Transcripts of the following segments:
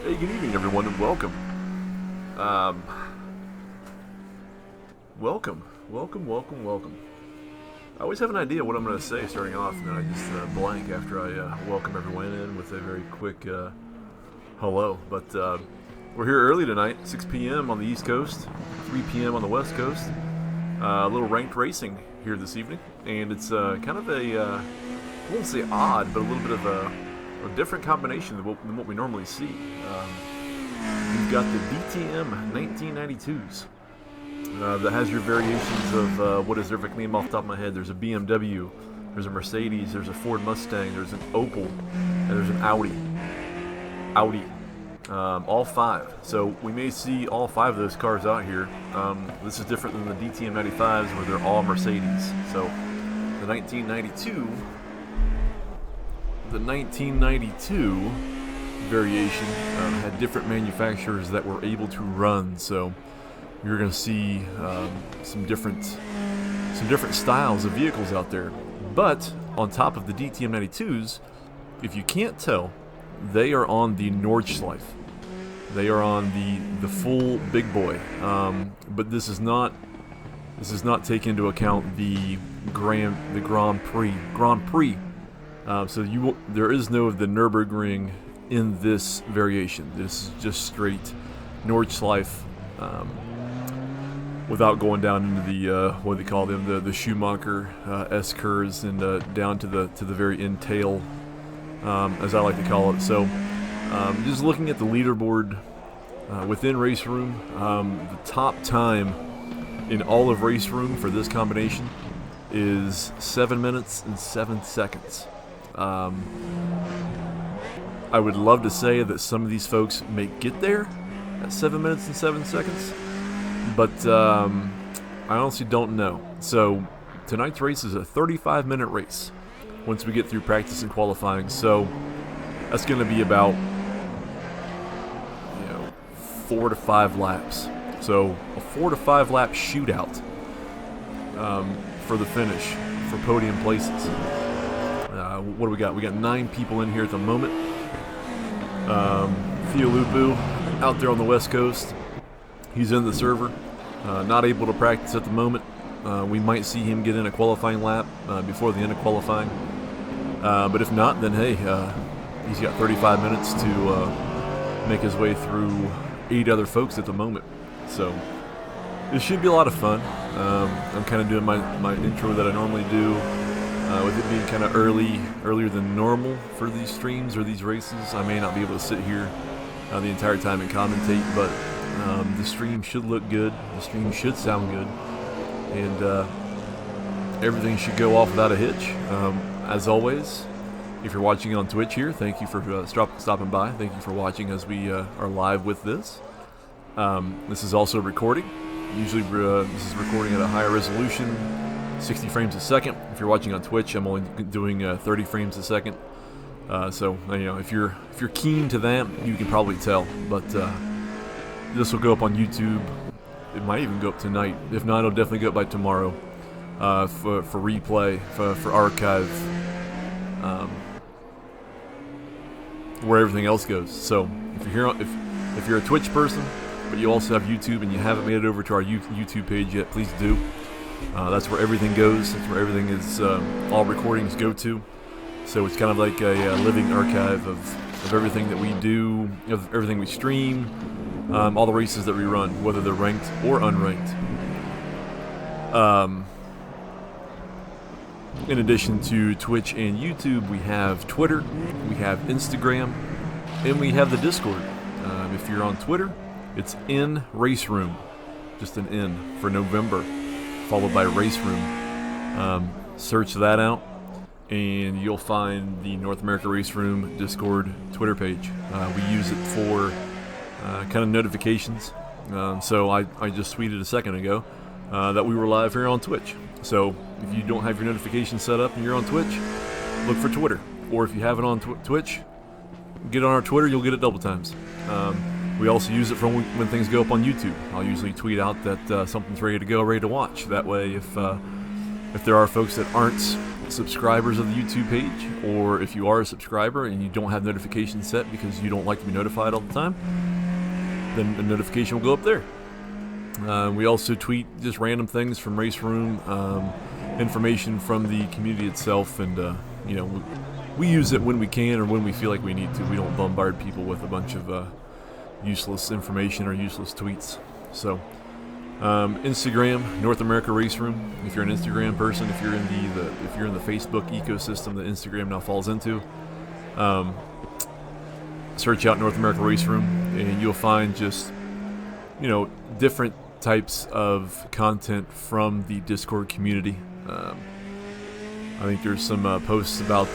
Hey, good evening, everyone, and welcome. Welcome. I always have an idea what I'm going to say starting off, and then I just blank after I welcome everyone in with a very quick hello. But we're here early tonight, 6 p.m. on the East Coast, 3 p.m. on the West Coast. A little ranked racing here this evening, and it's kind of a, I won't say odd, but a little bit of a different combination than what we normally see. You've got the DTM 1992s that has your variations of what is their name off the top of my head. There's a BMW, there's a Mercedes, there's a Ford Mustang, there's an Opel, and there's an Audi. All five. So we may see all five of those cars out here. This is different than the DTM 95s where they're all Mercedes. So the 1992 variation had different manufacturers that were able to run, so you're going to see some different styles of vehicles out there. But on top of the DTM 92s, if you can't tell, they are on the Nordschleife. They are on the full big boy. But this is not take into account the Grand Prix. So there is no of the Nürburgring in this variation. This is just straight Nordschleife, without going down into the what do they call them, the Schumacher S curves and down to the very end tail, as I like to call it. So just looking at the leaderboard within RaceRoom, the top time in all of RaceRoom for this combination is 7 minutes and 7 seconds. I would love to say that some of these folks may get there at 7 minutes and 7 seconds, but I honestly don't know. So tonight's race is a 35-minute race once we get through practice and qualifying. So that's going to be about 4 to 5 laps. So a 4 to 5 lap shootout for the finish for podium places. What do we got? We got 9 people in here at the moment. Fiolupu out there on the West Coast. He's in the server. Not able to practice at the moment. We might see him get in a qualifying lap before the end of qualifying. But if not, then hey, he's got 35 minutes to make his way through 8 other folks at the moment. So it should be a lot of fun. I'm kind of doing my intro that I normally do. With it being kind of earlier than normal for these streams or these races, I may not be able to sit here the entire time and commentate, but the stream should look good, the stream should sound good, and everything should go off without a hitch. As always, if you're watching on Twitch here, thank you for stopping by. Thank you for watching as we are live with this. This is also recording. Usually this is recording at a higher resolution, 60 frames a second. If you're watching on Twitch, I'm only doing 30 frames a second. So if you're keen to that, you can probably tell. But this will go up on YouTube. It might even go up tonight. If not, it'll definitely go up by tomorrow. for replay, for archive, where everything else goes. So if you're a Twitch person, but you also have YouTube and you haven't made it over to our YouTube page yet, please do. That's where everything goes. That's where everything is. All recordings go to. So it's kind of like a living archive of everything that we do, of everything we stream, all the races that we run, whether they're ranked or unranked. In addition to Twitch and YouTube, we have Twitter, we have Instagram, and we have the Discord. If you're on Twitter, it's in RaceRoom, just an N for November, followed by RaceRoom. Search that out, and you'll find the North America RaceRoom Discord Twitter page. We use it for kind of notifications. So I just tweeted a second ago that we were live here on Twitch. So if you don't have your notifications set up and you're on Twitch, look for Twitter. Or if you have it on Twitch, get on our Twitter, you'll get it double times. We also use it for when things go up on YouTube. I'll usually tweet out that something's ready to go, ready to watch. That way, if there are folks that aren't subscribers of the YouTube page, or if you are a subscriber and you don't have notifications set because you don't like to be notified all the time, then the notification will go up there. We also tweet just random things from RaceRoom, information from the community itself, and we use it when we can or when we feel like we need to. We don't bombard people with a bunch of useless information or useless tweets. So Instagram, North America RaceRoom. If you're an Instagram person, if you're in the Facebook ecosystem that Instagram now falls into, search out North America RaceRoom, and you'll find just different types of content from the Discord community. I think there's some posts about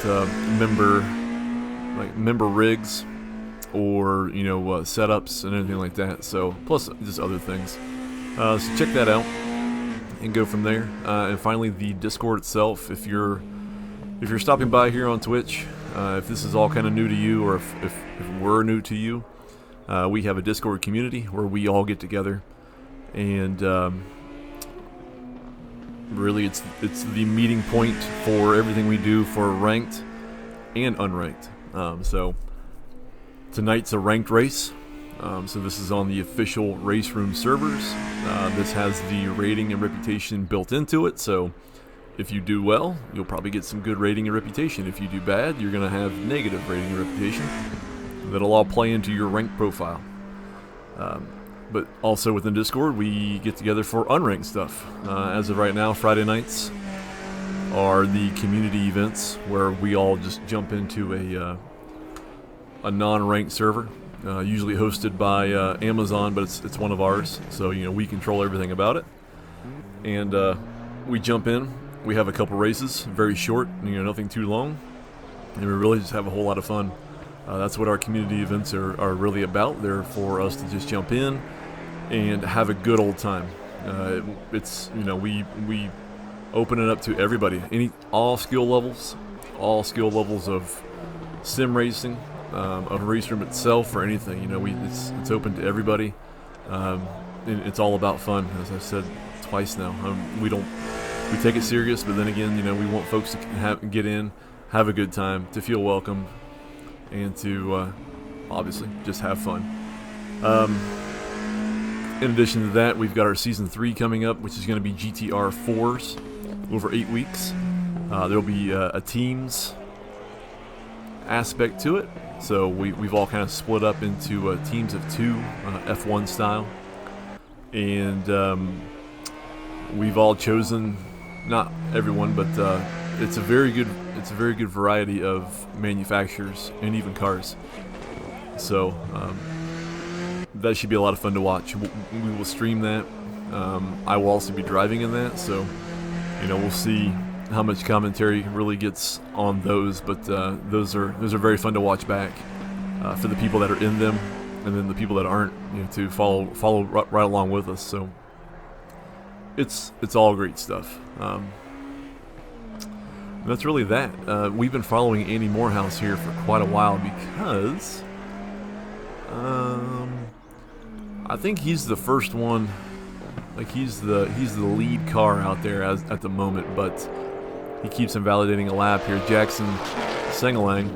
member rigs, or setups and anything like that. So plus just other things. So check that out and go from there. And finally, the Discord itself. If you're stopping by here on Twitch, if this is all kind of new to you, or if we're new to you, we have a Discord community where we all get together, and really it's the meeting point for everything we do for ranked and unranked. So tonight's a ranked race. So this is on the official RaceRoom servers. This has the rating and reputation built into it. So if you do well, you'll probably get some good rating and reputation. If you do bad, you're going to have negative rating and reputation. That'll all play into your rank profile. But also within Discord, we get together for unranked stuff. As of right now, Friday nights are the community events where we all just jump into a non-ranked server, usually hosted by Amazon, but it's one of ours. So we control everything about it, and we jump in. We have a couple races, very short, nothing too long, and we really just have a whole lot of fun. That's what our community events are really about. They're for us to just jump in and have a good old time. It's we open it up to everybody, all skill levels of sim racing, of RaceRoom itself, or anything. It's open to everybody. And it's all about fun, as I've said twice now. We take it serious, but then again, we want folks to get in, have a good time, to feel welcome, and to obviously just have fun. In addition to that, we've got our Season 3 coming up, which is going to be GTR 4s over 8 weeks. There'll be a teams aspect to it, so we've all kind of split up into teams of 2, F1 style, and we've all chosen, not everyone, but it's a very good variety of manufacturers and even cars. So that should be a lot of fun to watch. We will stream that. I will also be driving in that, so we'll see how much commentary really gets on those. But those are very fun to watch back for the people that are in them, and then the people that aren't, to follow right along with us. So it's all great stuff. That's really that. We've been following Andy Morehouse here for quite a while because I think he's the first one Like he's the lead car out there at the moment, but he keeps invalidating a lap here. Jackson Sengalang,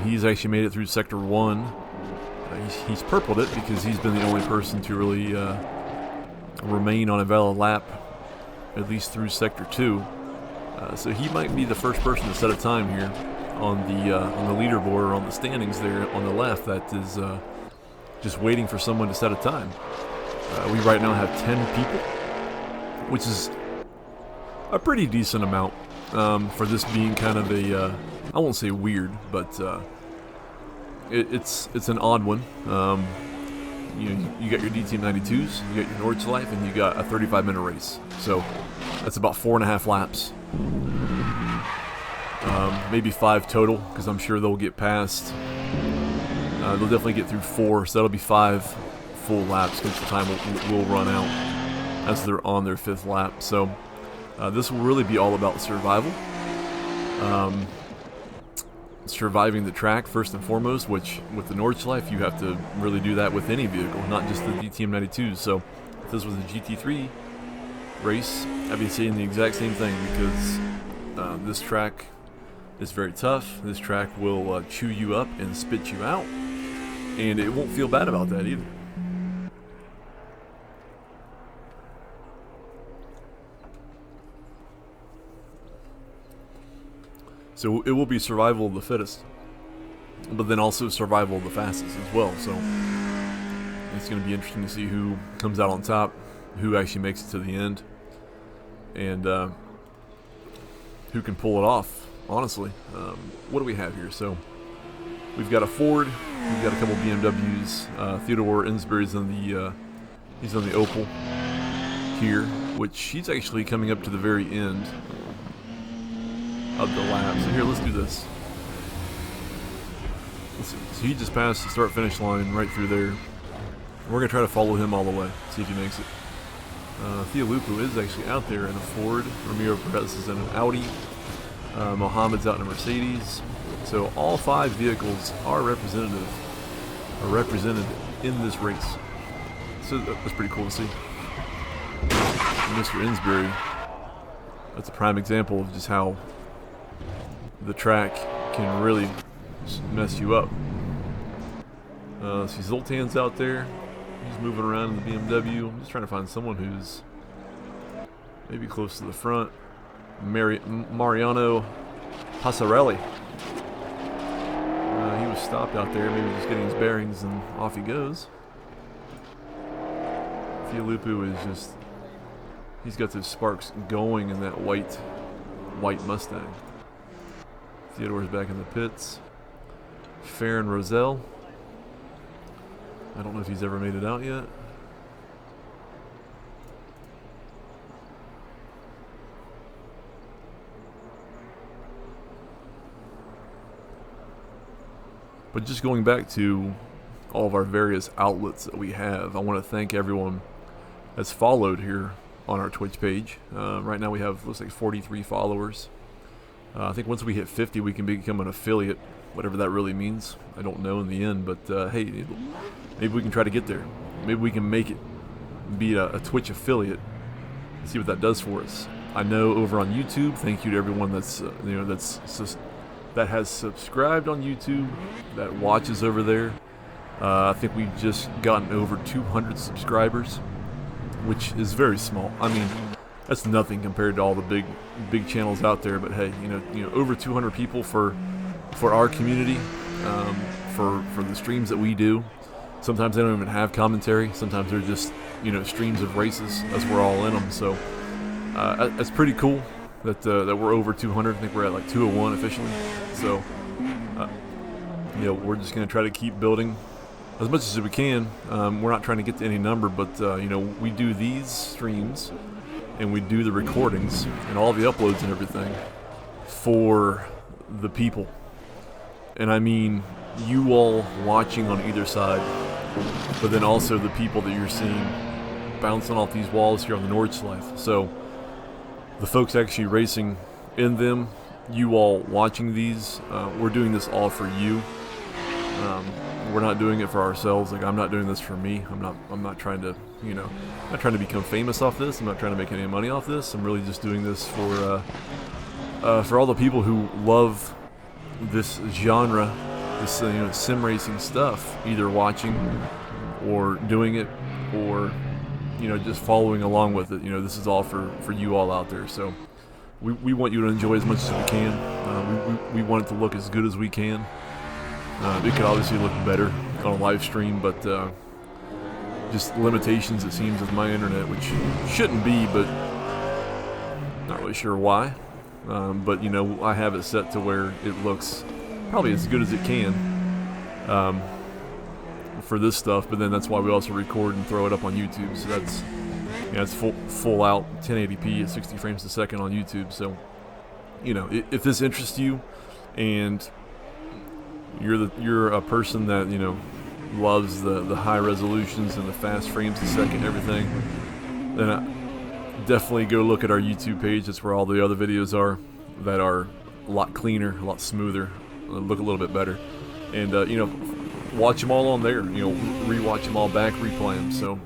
he's actually made it through Sector 1. He's purpled it because he's been the only person to really remain on a valid lap, at least through Sector 2. So he might be the first person to set a time here on the leaderboard or on the standings there on the left that is just waiting for someone to set a time. We right now have 10 people, which is a pretty decent amount for this being kind of a, I won't say weird, but it's an odd one. You got your DTM 92s, you got your Nordschleife, and you got a 35-minute race. So that's about 4.5 laps. Maybe 5 total, because I'm sure they'll get past. They'll definitely get through 4, so that'll be 5 full laps because the time will run out as they're on their 5th lap. So this will really be all about survival. Surviving the track first and foremost, which with the Nordschleife you have to really do that with any vehicle, not just the DTM 92s. So if this was a GT3 race, I'd be saying the exact same thing, because this track is very tough. This track will chew you up and spit you out, and it won't feel bad about that either. So it will be survival of the fittest, but then also survival of the fastest as well. So it's going to be interesting to see who comes out on top, who actually makes it to the end, and who can pull it off, honestly. What do we have here? So we've got a Ford, we've got a couple BMWs. Theodore Insbury's on the he's on the Opel here, which he's actually coming up to the very end of the lap. So here, let's do this. Let's see. So he just passed the start-finish line right through there. We're going to try to follow him all the way, see if he makes it. Theo Lupu is actually out there in a Ford. Ramiro Perez is in an Audi. Mohammed's out in a Mercedes. So all 5 vehicles are represented in this race. So that's pretty cool to see. And Mr. Insbury, that's a prime example of just how the track can really mess you up. See Zoltan's out there. He's moving around in the BMW. I'm just trying to find someone who's maybe close to the front. Mariano Passarelli. He was stopped out there, maybe just getting his bearings, and off he goes. Fialupu is just, he's got those sparks going in that white Mustang. Theodore's back in the pits. Farron Roselle. I don't know if he's ever made it out yet. But just going back to all of our various outlets that we have, I want to thank everyone that's followed here on our Twitch page. Right now we have, looks like 43 followers. I think once we hit 50, we can become an affiliate, whatever that really means. I don't know in the end, but hey, maybe we can try to get there. Maybe we can make it, be a Twitch affiliate, see what that does for us. I know over on YouTube, thank you to everyone that's that has subscribed on YouTube, that watches over there. I think we've just gotten over 200 subscribers, which is very small. I mean, that's nothing compared to all the big channels out there. But hey, you know, over 200 people for our community, for the streams that we do. Sometimes they don't even have commentary. Sometimes they're just, you know, streams of races as we're all in them. So that's pretty cool that we're over 200. I think we're at like 201 officially. So you know, we're just going to try to keep building as much as we can. We're not trying to get to any number, but you know, we do these streams and we do the recordings and all the uploads and everything for the people. And I mean you all watching on either side, but then also the people that you're seeing bouncing off these walls here on the Nordschleife. So the folks actually racing in them, you all watching these, we're doing this all for you. we're not doing it for ourselves. Like, I'm not doing this for me. I'm not trying to, you know, I'm not trying to become famous off this. I'm not trying to make any money off this. I'm really just doing this for all the people who love this genre, this you know, sim racing stuff, either watching or doing it, or you know, just following along with it. You know, this is all for you all out there. So we want you to enjoy as much as we can. We want it to look as good as we can. It could obviously look better on a live stream, but just limitations, it seems, with my internet, which shouldn't be, but not really sure why. But you know, I have it set to where it looks probably as good as it can for this stuff. But then that's why we also record and throw it up on YouTube. So that's, you know, it's full out 1080p at 60 frames a second on YouTube. So, you know, if this interests you and you're a person that, you know, loves the high resolutions and the fast frames a second and everything, then definitely go look at our YouTube page. That's where all the other videos are that are a lot cleaner, a lot smoother, look a little bit better. And, you know, watch them all on there. You know, rewatch them all back, replay them. So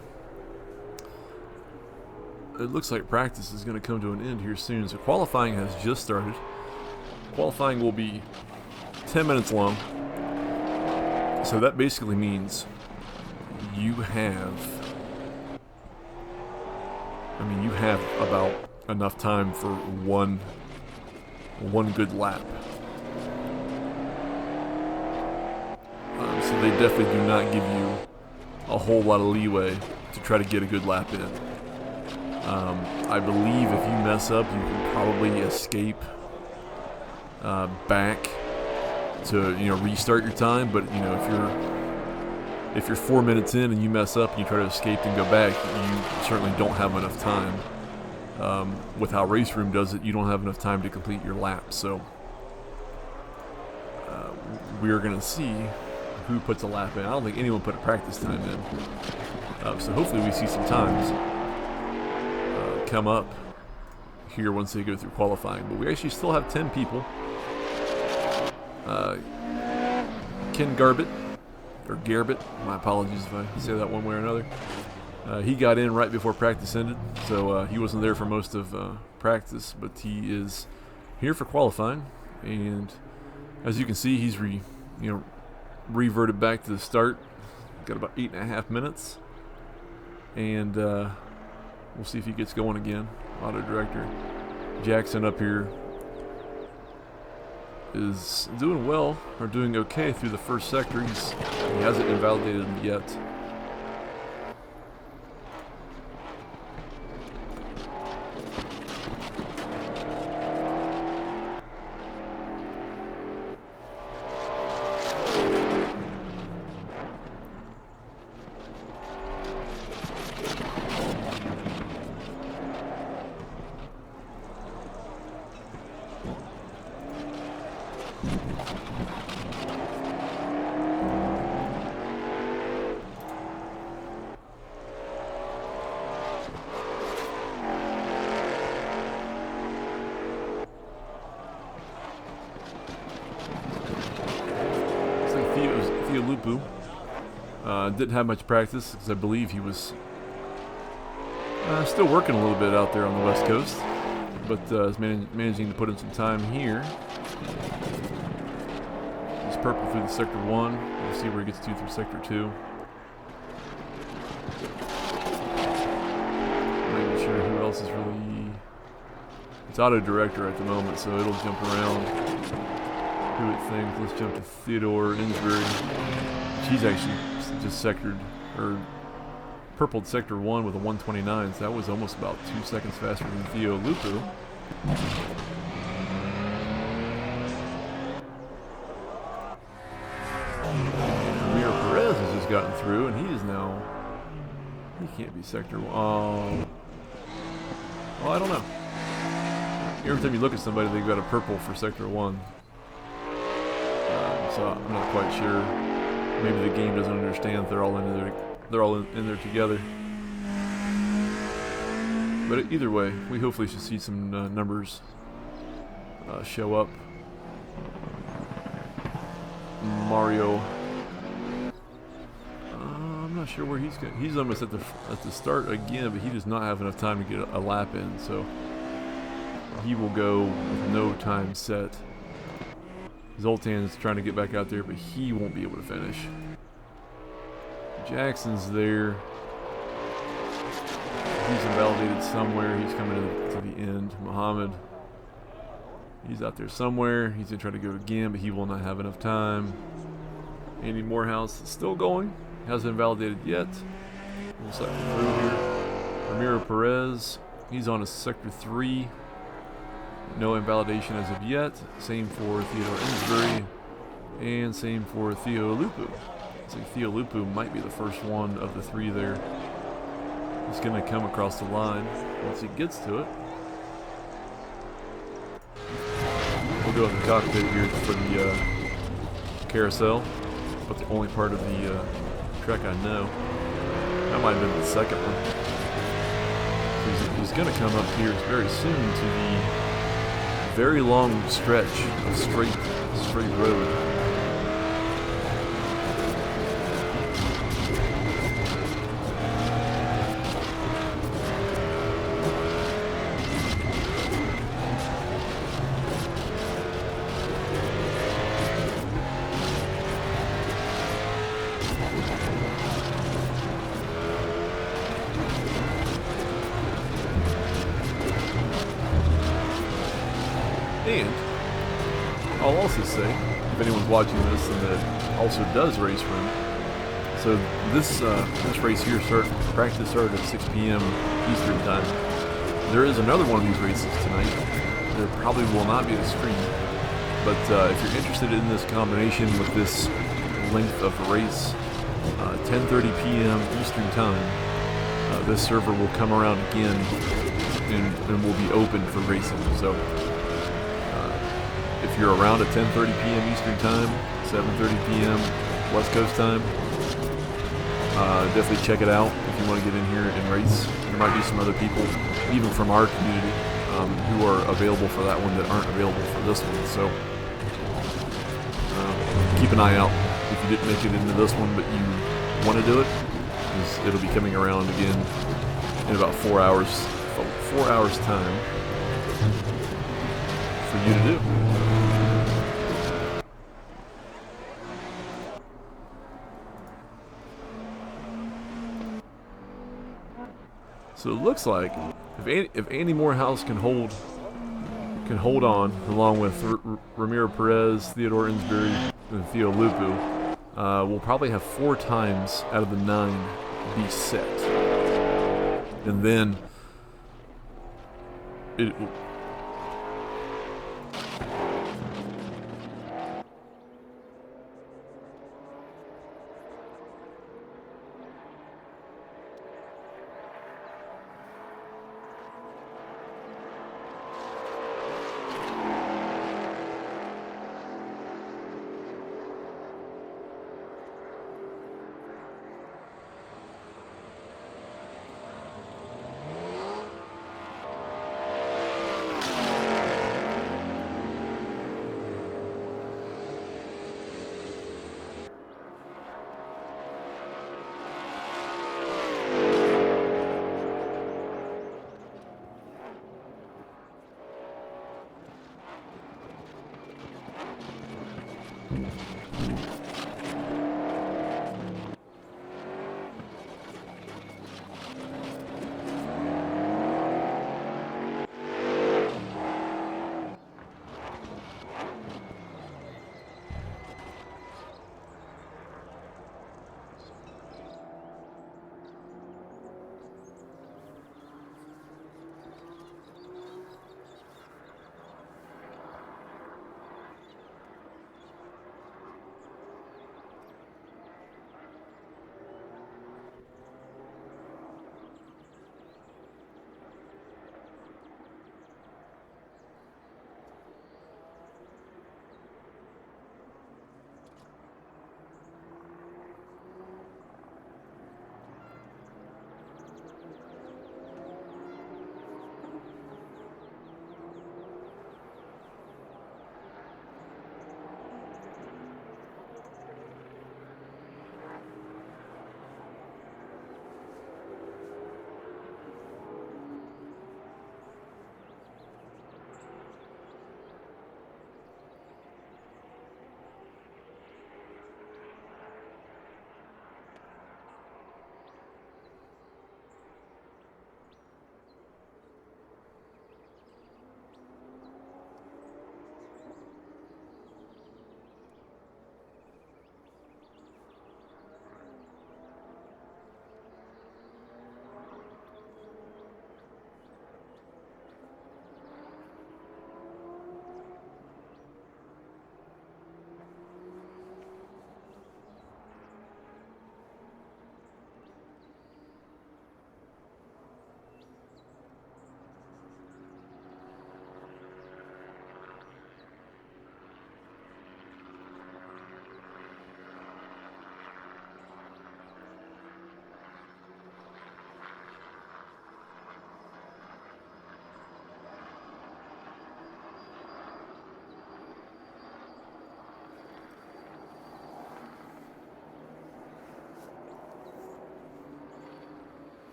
it looks like practice is going to come to an end here soon. So qualifying has just started. Qualifying will be 10 minutes long. So that basically means you have about enough time for one good lap. So they definitely do not give you a whole lot of leeway to try to get a good lap in. I believe if you mess up, you can probably escape back to, you know, restart your time. But you know, if you're 4 minutes in and you mess up and you try to escape and go back, you certainly don't have enough time. With how RaceRoom does it, you don't have enough time to complete your lap. So we're going to see who puts a lap in. I don't think anyone put a practice time in. So hopefully we see some times come up here once they go through qualifying. But we actually still have 10 people. Ken Garbett, or Garbett, my apologies if I say that one way or another. He got in right before practice ended, so he wasn't there for most of practice, but he is here for qualifying. And as you can see, he's reverted back to the start. Got about 8.5 minutes, and we'll see if he gets going again. Auto director Jackson up here is doing well, or doing okay through the first sector. He hasn't invalidated him yet. Didn't have much practice because I believe he was still working a little bit out there on the West Coast, but is managing to put in some time here. He's purple through the Sector 1. We'll see where he gets to through Sector 2. Making sure who else is really... It's auto director at the moment, so it'll jump around. Who would think? Let's jump to Theodore Insbury. She's actually just purpled Sector 1 with a 129, so that was almost about 2 seconds faster than Theo Lupu. Amir Perez has just gotten through, and he can't be Sector 1. Oh. Well, I don't know. Every time you look at somebody, they've got a purple for Sector 1. So I'm not quite sure. Maybe the game doesn't understand they're all in there together. But either way, we hopefully should see some numbers show up. Mario not sure where he's going. He's almost at the start again, but he does not have enough time to get a lap in, so he will go with no time set. Zoltan's trying to get back out there, but he won't be able to finish. Jackson's there. He's invalidated somewhere. He's coming to the end. Muhammad, he's out there somewhere. He's going to try to go again, but he will not have enough time. Andy Morehouse is still going. Hasn't invalidated yet. We'll cycle through here. Ramiro Perez, he's on a sector 3. No invalidation as of yet. Same for Theodore Ensbury. And same for Theo Lupu. I think Theo Lupu might be the first one of the 3 there. He's going to come across the line once he gets to it. We'll go in the cockpit here for the carousel. But the only part of the track I know. That might have been the second one. He's going to come up here very soon to the very long stretch of straight road. And I'll also say, if anyone's watching this and that also does RaceRoom, so this race here practice started at 6 p.m. Eastern time. There is another one of these races tonight. There probably will not be a stream, but if you're interested in this combination with this length of race, 10:30 p.m. Eastern time, this server will come around again and will be open for racing. So if you're around at 10:30 p.m. Eastern time, 7:30 p.m. West Coast time, definitely check it out if you want to get in here and race. There might be some other people, even from our community, who are available for that one that aren't available for this one. So keep an eye out if you didn't make it into this one, but you want to do it. It'll be coming around again in about 4 hours. 4 hours time for you to do. So it looks like if Andy Morehouse can hold on, along with Ramiro Perez, Theodore Ensbury, and Theo Lupu, we'll probably have 4 times out of the 9 be set, and then it.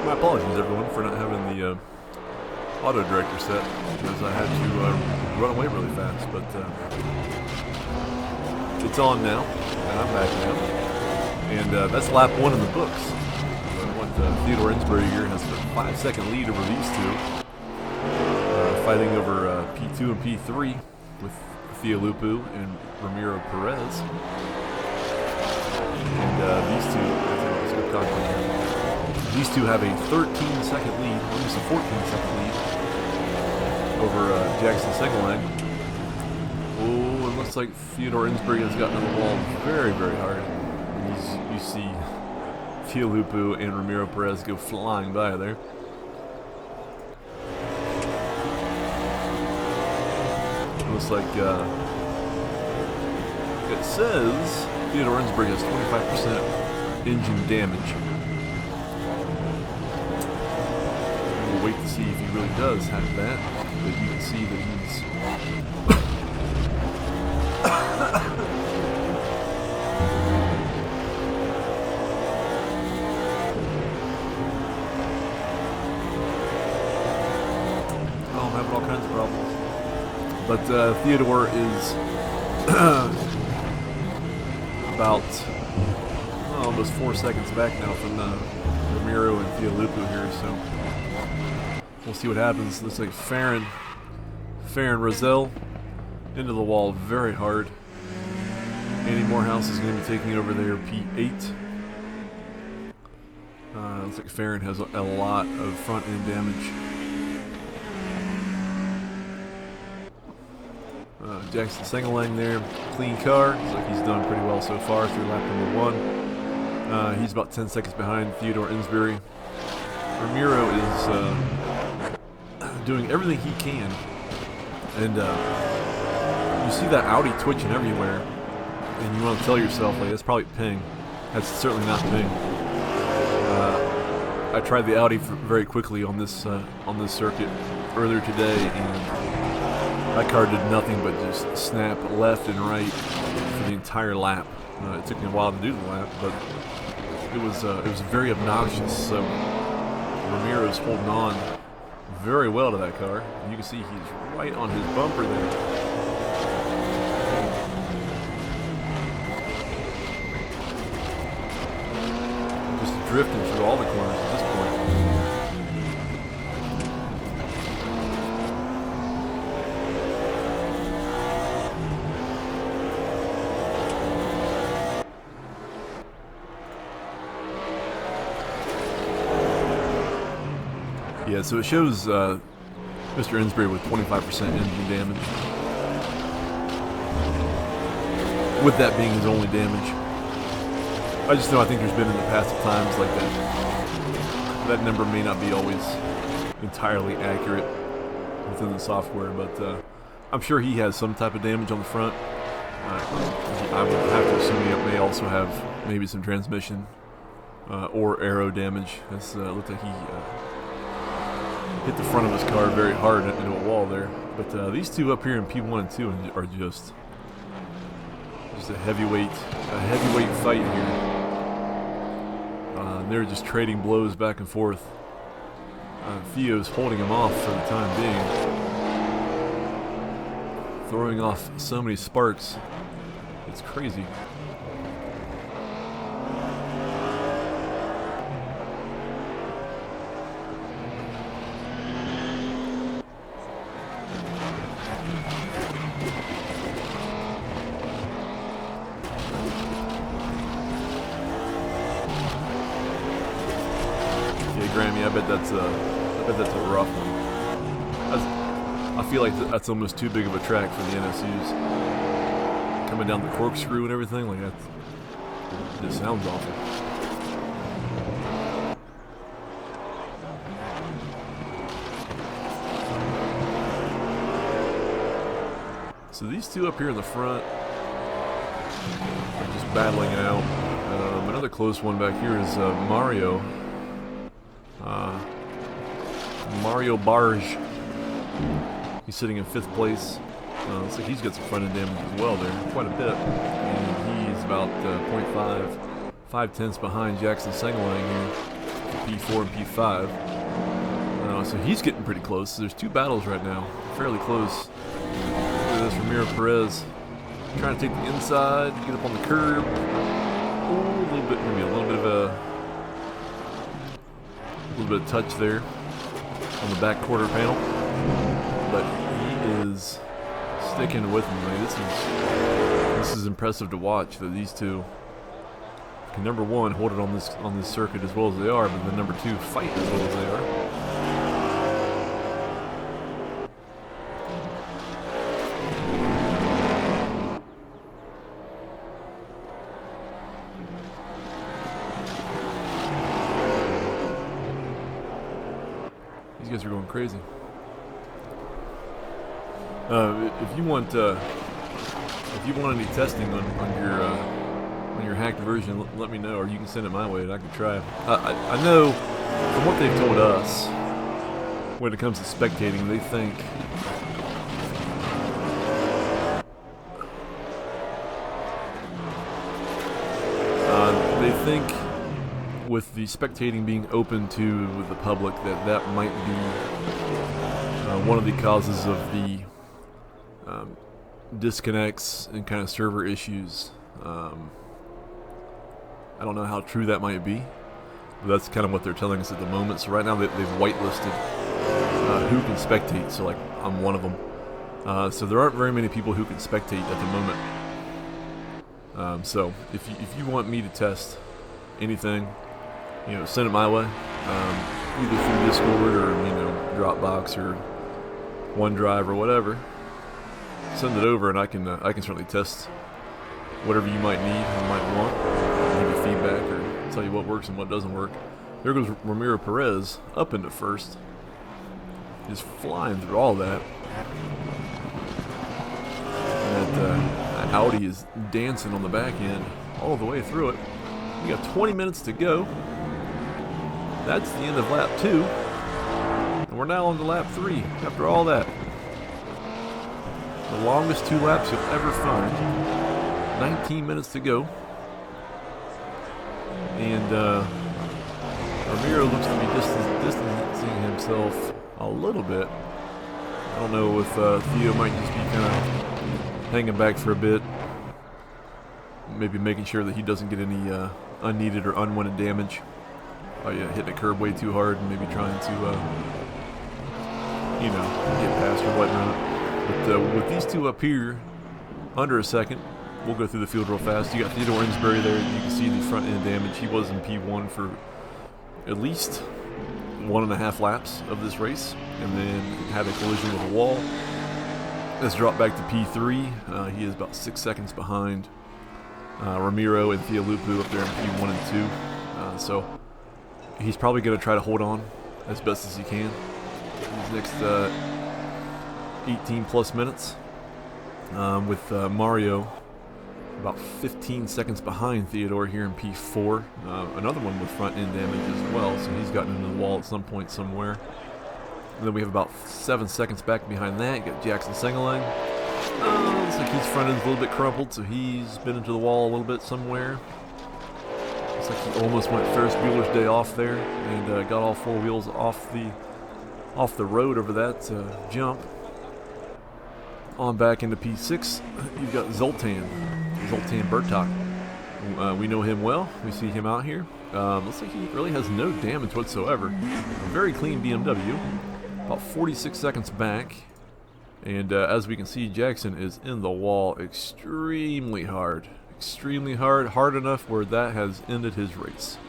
My apologies, everyone, for not having the auto director set because I had to run away really fast. But it's on now, and I'm back now. And that's lap 1 in the books. Theodore Insbury here has a 5-second lead over these two. Fighting over P2 and P3 with Theolupu and Ramiro Perez. And these two, let's go conflict here. These two have a 13-second lead, almost a 14-second lead over Jackson Sengelang. Oh, it looks like Theodore Insbury has gotten on the wall very, very hard. You see Theolupu and Ramiro Perez go flying by there. Looks like it says Theodore Insbury has 25% engine damage. We'll wait to see if he really does have that, but you can see that he's I'm having all kinds of problems. But Theodore is about almost 4 seconds back now from Ramiro and Theolupu here, so we'll see what happens. Looks like Farron Rosell into the wall very hard. Andy Morehouse is going to be taking over there P8. Looks like Farron has a lot of front end damage. Jackson Sengelang there, clean car. Looks like he's done pretty well so far through lap number 1. He's about 10 seconds behind Theodore Insbury. Ramiro is doing everything he can, and you see that Audi twitching everywhere, and you want to tell yourself, like, that's probably ping. That's certainly not ping. I tried the Audi very quickly on this circuit earlier today, and that car did nothing but just snap left and right for the entire lap. It took me a while to do the lap, but it was very obnoxious. So Ramiro's holding on very well to that car. And you can see he's right on his bumper there. Just drifting through all the corners at this point. Yeah, so it shows Mr. Insbury with 25% engine damage. With that being his only damage. I just know I think there's been in the past of times like that. That number may not be always entirely accurate within the software, but I'm sure he has some type of damage on the front. I would have to assume he may also have maybe some transmission or aero damage. It looked like he hit the front of his car very hard into a wall there. But these two up here in P1 and 2 are just a heavyweight fight here. They're just trading blows back and forth. Theo's holding him off for the time being, throwing off so many sparks. It's crazy. Grammy, I bet that's a rough one. I feel like that's almost too big of a track for the NSUs. Coming down the corkscrew and everything, like that just sounds awful. So these two up here in the front are just battling it out. Another close one back here is Mario Barge. He's sitting in 5th place. Looks like he's got some front end damage as well there, quite a bit. And he's about 0.5 tenths behind Jackson Sengelang here. P4 and P5. So he's getting pretty close. So there's two battles right now, fairly close. Look at this, Ramiro Perez trying to take the inside, get up on the curb. Oh, a little bit, maybe a little bit of touch there on the back quarter panel, but he is sticking with me. Man. This is impressive to watch. That these two can, number one, hold it on this circuit as well as they are, but then number two, fight as well as they are. These guys are going crazy. If you want any testing on your hacked version, let me know, or you can send it my way and I can try. I know from what they've told us, when it comes to spectating, they think with the spectating being open to the public, that might be one of the causes of the disconnects and kind of server issues. I don't know how true that might be, but that's kind of what they're telling us at the moment. So right now they've whitelisted who can spectate, so like I'm one of them. So there aren't very many people who can spectate at the moment. So if you want me to test anything, send it my way, either through Discord or Dropbox or OneDrive or whatever. Send it over, and I can certainly test whatever you might need or might want, give you feedback or tell you what works and what doesn't work. There goes Ramiro Perez up into first, just flying through all that. And that Audi is dancing on the back end all the way through it. We got 20 minutes to go. That's the end of lap 2. And we're now on to lap 3 after all that. The longest 2 laps you'll ever find. 19 minutes to go. And Ramiro looks to be distancing himself a little bit. I don't know if Theo might just be kind of hanging back for a bit. Maybe making sure that he doesn't get any unneeded or unwanted damage by hitting a curb way too hard and maybe trying to, get past or whatnot. But with these two up here, under a second, we'll go through the field real fast. You got Theodore Insbury there. You can see the front end damage. He was in P1 for at least 1.5 laps of this race, and then had a collision with a wall. Let's drop back to P3. He is about 6 seconds behind Ramiro and Theolupu up there in P1 and 2. So he's probably going to try to hold on as best as he can these next 18 plus minutes, with Mario about 15 seconds behind Theodore here in P4. Another one with front end damage as well, so he's gotten into the wall at some point somewhere. And then we have about 7 seconds back behind that. You got Jackson Sengeling. Looks like his front end's a little bit crumpled, so he's been into the wall a little bit somewhere. Looks like he almost went Ferris Bueller's Day Off there and got all 4 wheels off the road over that jump. On back into P6, you've got Zoltan Bertok. We know him well. We see him out here. Looks like he really has no damage whatsoever. A very clean BMW. About 46 seconds back. And as we can see, Jackson is in the wall extremely hard. Extremely hard. Hard enough where that has ended his race,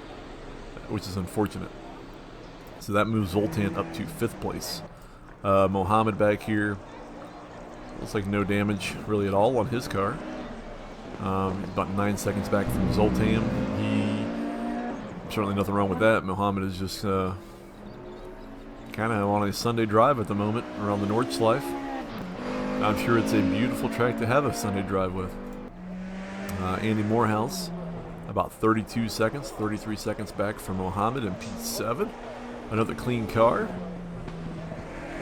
which is unfortunate. So that moves Zoltan up to 5th place. Mohammed back here. Looks like no damage really at all on his car. About 9 seconds back from Zoltan. Certainly nothing wrong with that. Mohammed is just kind of on a Sunday drive at the moment around the Nordschleife. I'm sure it's a beautiful track to have a Sunday drive with. Andy Morehouse, about 32 seconds, 33 seconds back from Mohammed in P7. Another clean car.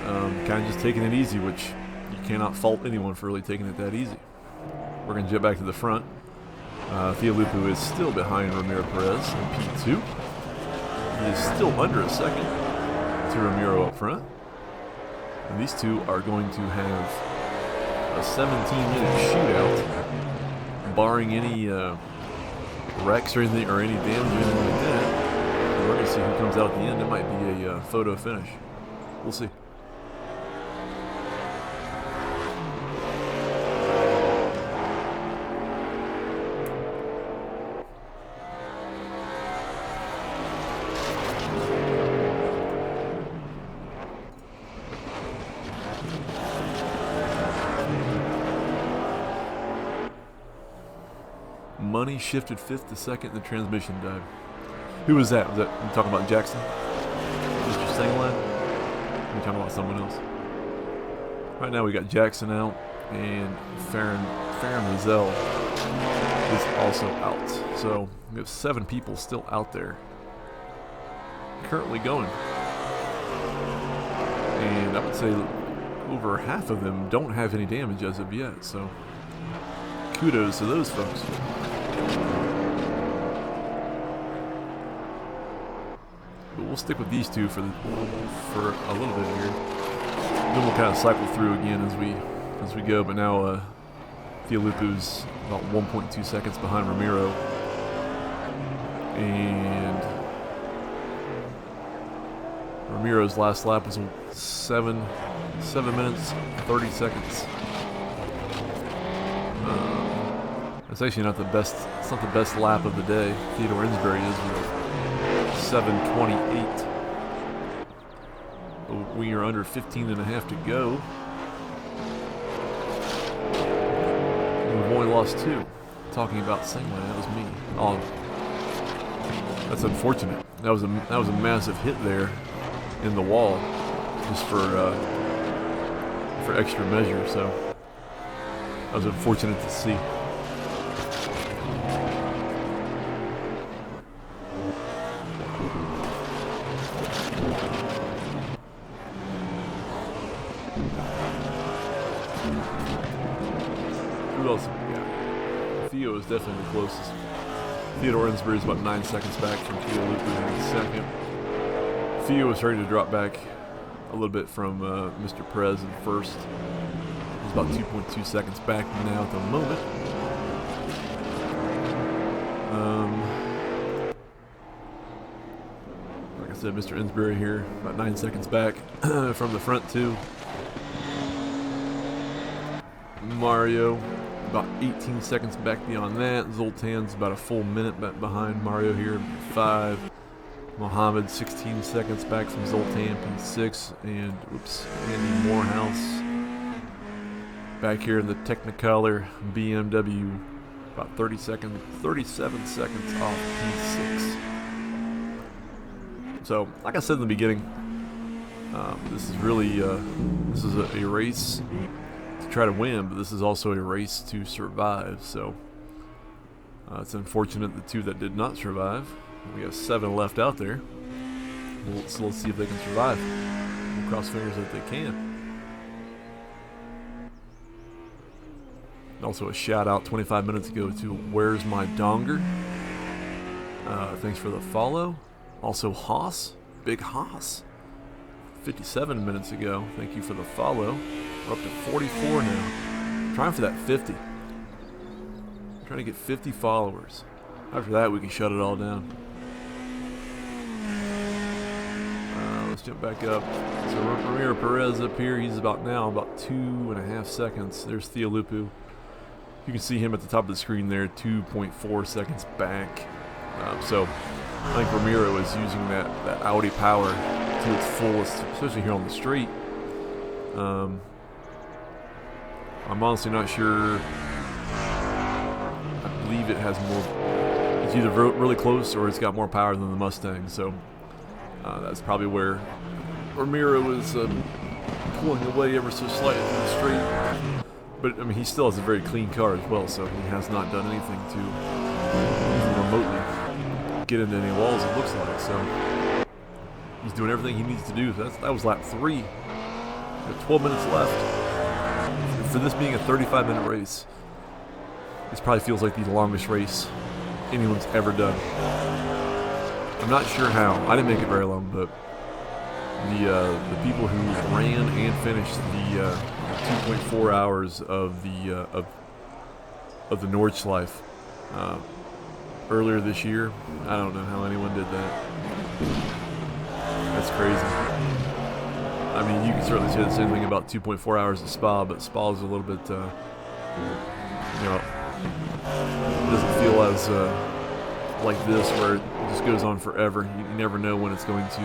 Kind of just taking it easy, which you cannot fault anyone for really taking it that easy. We're going to jump back to the front. Theolupu is still behind Ramiro Perez in P2. is still under a second to Ramiro up front. And these two are going to have a 17-minute shootout, barring any wrecks or anything, or any damage or anything like that. And we're going to see who comes out at the end. It might be a photo finish. We'll see. Money shifted 5th to 2nd, the transmission died. Who was that? Was that you talking about Jackson? Mr. Sangline? Or you talking about someone else? Right now we got Jackson out, and Farron Rizal is also out. So we have 7 people still out there currently going. And I would say over half of them don't have any damage as of yet, so kudos to those folks. But we'll stick with these two for a little bit here. Then we'll kind of cycle through again as we go. But now Theolupu's about 1.2 seconds behind Ramiro, and Ramiro's last lap was 7 minutes 30 seconds. It's actually not the best. It's not the best lap of the day. Theodore Insbury is with 7:28. We are under 15 and a half to go. We've only lost 2. Talking about Singline, that was me. Oh, that's unfortunate. That was a massive hit there in the wall, just for extra measure. So that was unfortunate to see. Who else have we got? Theo is definitely the closest. Theodore Insbury is about 9 seconds back from Theolupu in second. Theo is ready to drop back a little bit from Mr. Perez in first. He's about 2.2 seconds back now at the moment. Like I said, Mr. Insbury here, about 9 seconds back from the front too. Mario, about 18 seconds back beyond that. Zoltan's about a full minute back behind Mario here, 5. Mohammed, 16 seconds back from Zoltan, P6. And, Andy Morehouse back here in the Technicolor BMW, about 37 seconds off P6. So, like I said in the beginning, this is really this is a race to try to win, but this is also a race to survive. So it's unfortunate the 2 that did not survive. We have 7 left out there. So let's see if they can survive. We'll cross fingers that they can. Also a shout out 25 minutes ago to Where's My Donger. Thanks for the follow. Also Haas, Big Haas, 57 minutes ago. Thank you for the follow. We're up to 44 now. Trying for that 50. Trying to get 50 followers. After that, we can shut it all down. Let's jump back up. So Ramiro Perez up here. He's about 2.5 seconds. There's Theolupu. You can see him at the top of the screen there, 2.4 seconds back. So I think Ramiro is using that Audi power to its fullest, especially here on the straight. I'm honestly not sure. I believe it has more. It's either really close or it's got more power than the Mustang. So that's probably where Ramiro is pulling away ever so slightly from the straight. But I mean, he still has a very clean car as well, so he has not done anything to even remotely get into any walls, it looks like. So he's doing everything he needs to do. That was lap 3. 12 minutes left. For this being a 35-minute race, this probably feels like the longest race anyone's ever done. I I'm not sure how. I didn't make it very long, but the people who ran and finished the 2.4 hours of the Nordschleife earlier this year. I don't know how anyone did that. That's crazy. I mean, you can certainly say the same thing about 2.4 hours at Spa, but Spa is a little bit, you know, it doesn't feel as like this, where it just goes on forever. You never know when it's going to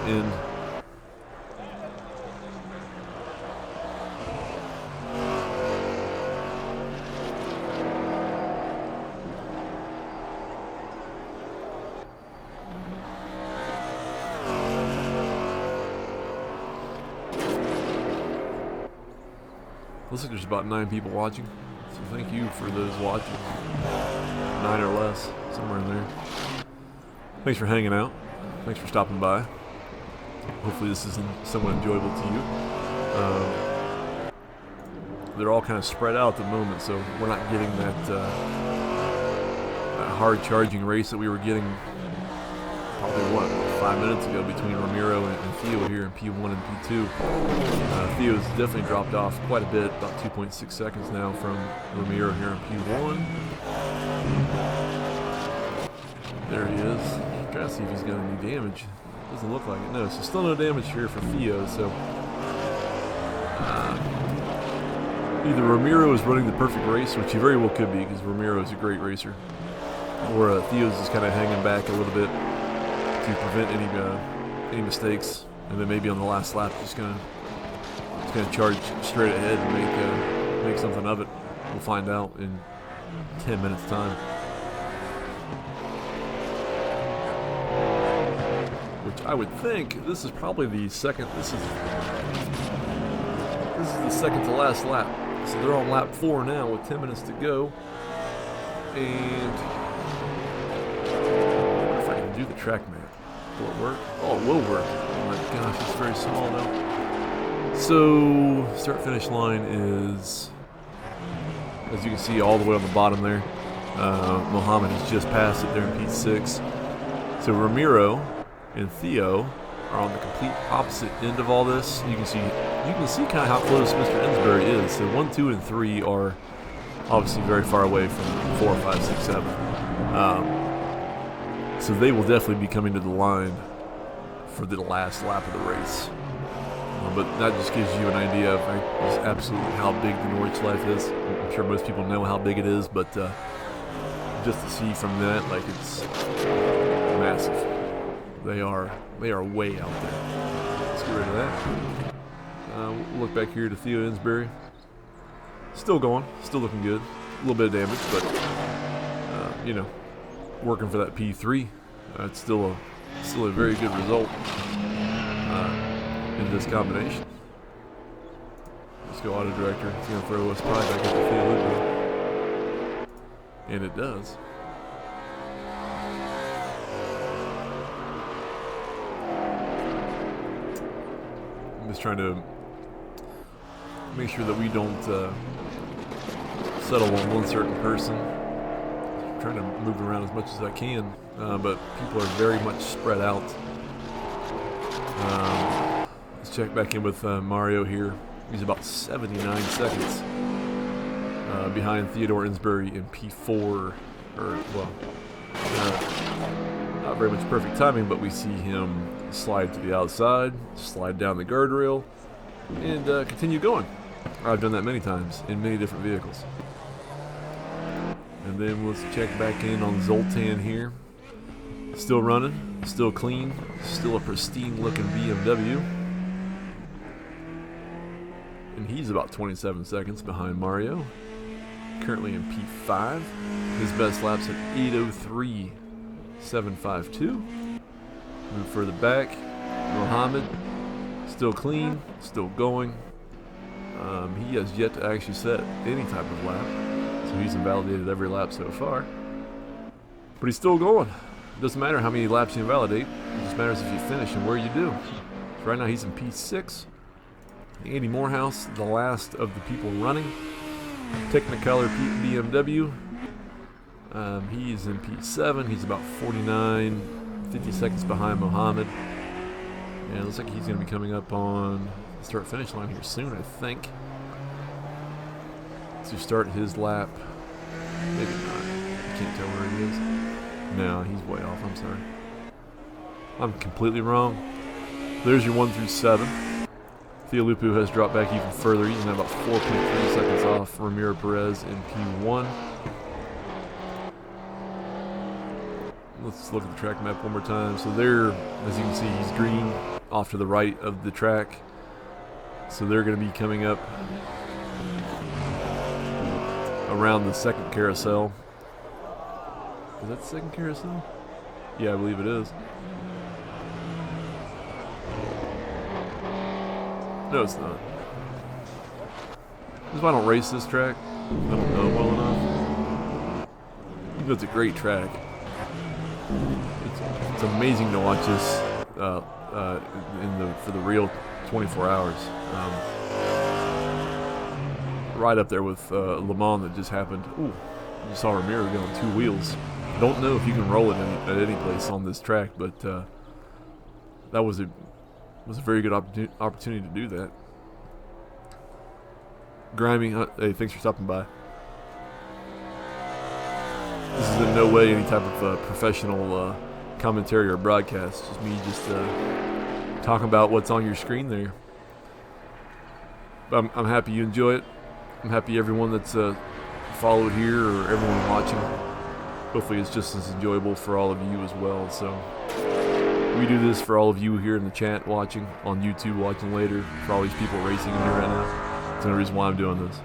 end. Looks like there's about 9 people watching, so thank you for those watching. 9 or less, somewhere in there. Thanks for hanging out. Thanks for stopping by. Hopefully this is somewhat enjoyable to you. They're all kind of spread out at the moment, so we're not getting that hard charging race that we were getting probably 5 minutes ago between Ramiro and Theo here in P1 and P2. Theo's definitely dropped off quite a bit, about 2.6 seconds now from Ramiro here in P1. There he is. Trying to see if he's got any damage. Doesn't look like it. No, so still no damage here for Theo. So either Ramiro is running the perfect race, which he very well could be, because Ramiro is a great racer, or Theo's just kind of hanging back a little bit to prevent any mistakes, and then maybe on the last lap just gonna charge straight ahead and make something of it. We'll find out in 10 minutes time. Which I would think this is probably the second. This is the second to last lap. So they're on lap 4 now with 10 minutes to go, and I wonder if I can do the track map. Will it work? Oh, it will work. Oh my gosh, it's very small now. So, start-finish line is, as you can see, all the way on the bottom there. Mohammed has just passed it there in P6. So Ramiro and Theo are on the complete opposite end of all this. You can see kind of how close Mr. Ensbury is. So 1, 2, and 3 are obviously very far away from 4, 5, 6, 7. So they will definitely be coming to the line for the last lap of the race. But that just gives you an idea of just absolutely how big the Nordschleife is. I'm sure most people know how big it is, but just to see from that, like, it's massive. They are way out there. Let's get rid of that. We'll look back here to Theo Ensbury. Still going, still looking good. A little bit of damage, but you know, working for that P3. It's still a very good result in this combination. Let's go auto director. It's going to throw us probably back at the field, and it does. I'm just trying to make sure that we don't settle on one certain person. I'm trying to move around as much as I can, but people are very much spread out. Let's check back in with Mario here. He's about 79 seconds behind Theodore Ensbury in P4. Not very much perfect timing, but we see him slide to the outside, slide down the guardrail, and continue going. I've done that many times in many different vehicles. And then let's check back in on Zoltan here. Still running, still clean, still a pristine looking BMW. And he's about 27 seconds behind Mario. Currently in P5. His best lap's at 8:03.752. Move further back. Mohammed, still clean, still going. He has yet to actually set any type of lap. So he's invalidated every lap so far. But he's still going. It doesn't matter how many laps you invalidate. It just matters if you finish and where you do. So right now he's in P6. Andy Morehouse, the last of the people running. Technicolor BMW. He's in P7. He's about 50 seconds behind Mohammed. And it looks like he's going to be coming up on the start-finish line here soon, I think, to start his lap. Maybe not. I can't tell where he is. No, he's way off. I'm sorry. I'm completely wrong. There's your 1 through 7. Theolupu has dropped back even further. He's now about 4.3 seconds off Ramiro Perez in P1. Let's look at the track map one more time. So there, as you can see, he's green off to the right of the track. So they're going to be coming up around the second carousel. Is that the second carousel? Yeah, I believe it is. No, it's not. This is why I don't race this track. I don't know well enough. Even though it's a great track. It's amazing to watch this for the real 24 hours. Right up there with Le Mans that just happened. Ooh, you saw Ramiro go on 2 wheels. Don't know if you can roll it at any place on this track, but that was a very good opportunity to do that. Grimy, hey, thanks for stopping by. This is in no way any type of professional commentary or broadcast. Just me talking about what's on your screen there. I'm happy you enjoy it. I'm happy everyone that's followed here or everyone watching. Hopefully it's just as enjoyable for all of you as well. So we do this for all of you here in the chat watching, on YouTube watching later, for all these people racing in here right now. That's the only reason why I'm doing this.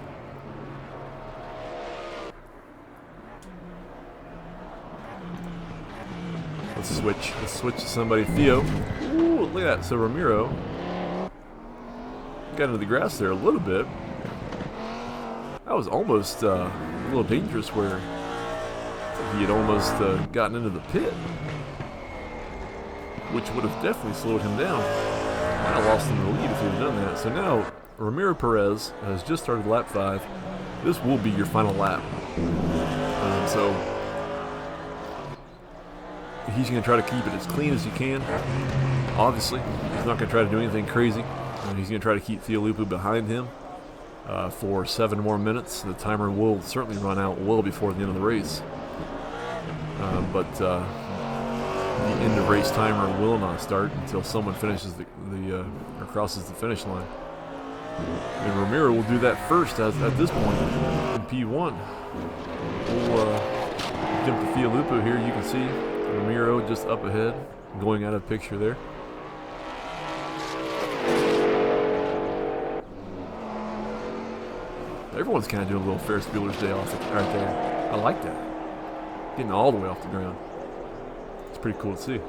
Let's switch to somebody. Theo. Ooh, look at that. So Ramiro got into the grass there a little bit. That was almost a little dangerous where he had almost gotten into the pit, which would have definitely slowed him down. Might have lost him the lead if he had done that. So now Ramiro Perez has just started lap 5. This will be your final lap. So he's going to try to keep it as clean as he can. Obviously, he's not going to try to do anything crazy. He's going to try to keep Theolupu behind him for 7 more minutes. The timer will certainly run out well before the end of the race. But the end of race timer will not start until someone finishes or crosses the finish line. And Ramiro will do that first at this point in P1. We'll jump to Theolupu here. You can see Ramiro just up ahead, going out of picture there. Everyone's kind of doing a little Ferris Bueller's Day Off right there. I like that. Getting all the way off the ground. It's pretty cool to see.